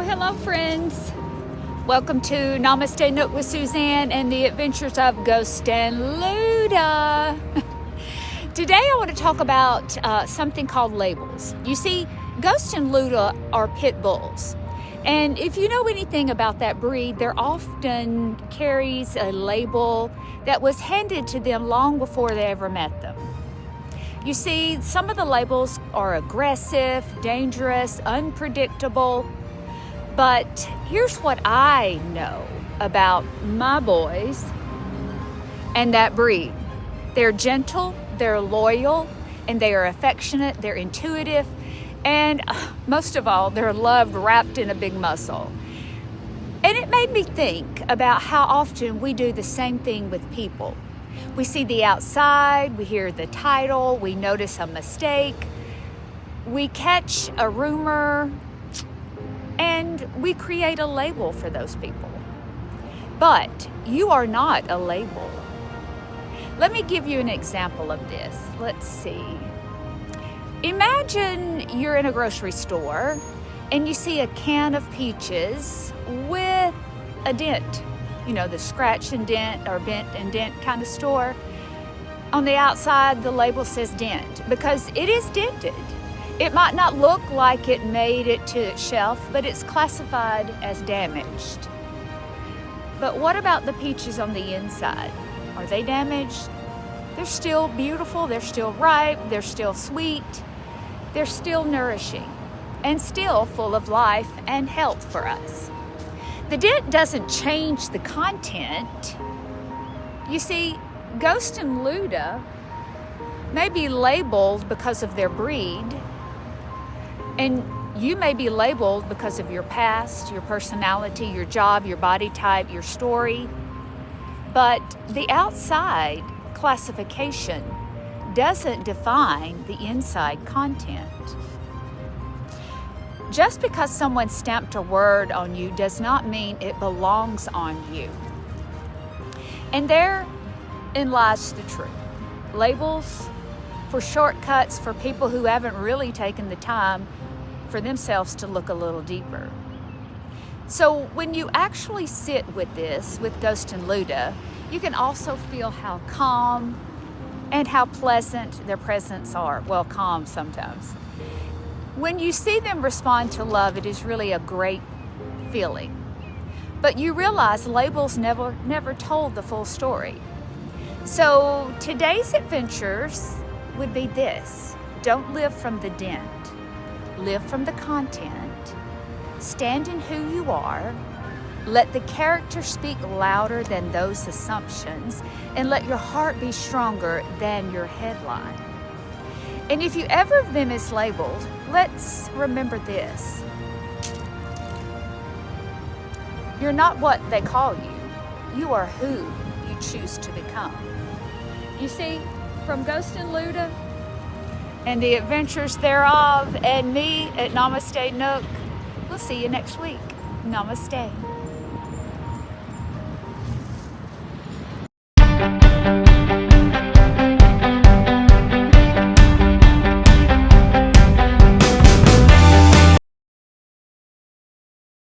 Hello friends. Welcome to Namaste Nook with Suzanne and the adventures of Ghost and Luda. Today I want to talk about something called labels. You see, Ghost and Luda are pit bulls. And if you know anything about that breed, there often carries a label that was handed to them long before they ever met them. You see, some of the labels are aggressive, dangerous, unpredictable. But here's what I know about my boys and that breed. They're gentle, they're loyal, and they are affectionate, they're intuitive, and most of all, they're loved wrapped in a big muscle. And it made me think about how often we do the same thing with people. We see the outside, we hear the title, we notice a mistake, we catch a rumor, and we create a label for those people. But you are not a label. Let me give you an example of this. Let's see. Imagine you're in a grocery store and you see a can of peaches with a dent. You know, the scratch and dent or bent and dent kind of store. On the outside, the label says dent because it is dented. It might not look like it made it to its shelf, but it's classified as damaged. But what about the peaches on the inside? Are they damaged? They're still beautiful, they're still ripe, they're still sweet, they're still nourishing, and still full of life and health for us. The dent doesn't change the content. You see, Ghost and Luda may be labeled because of their breed, and you may be labeled because of your past, your personality, your job, your body type, your story. But the outside classification doesn't define the inside content. Just because someone stamped a word on you does not mean it belongs on you. And therein lies the truth. Labels for shortcuts for people who haven't really taken the time for themselves to look a little deeper. So when you actually sit with this, with Ghost and Luda, you can also feel how calm and how pleasant their presence are. Well, calm sometimes. When you see them respond to love, it is really a great feeling. But you realize labels never told the full story. So today's adventures would be this. Don't live from the dent. Live from the content. Stand in who you are. Let the character speak louder than those assumptions, and let your heart be stronger than your headline. And if you ever have been mislabeled, let's remember this. You're not what they call you. You are who you choose to become. You see, from Ghost and Luda and the adventures thereof, and me at Namaste Nook, we'll see you next week. Namaste.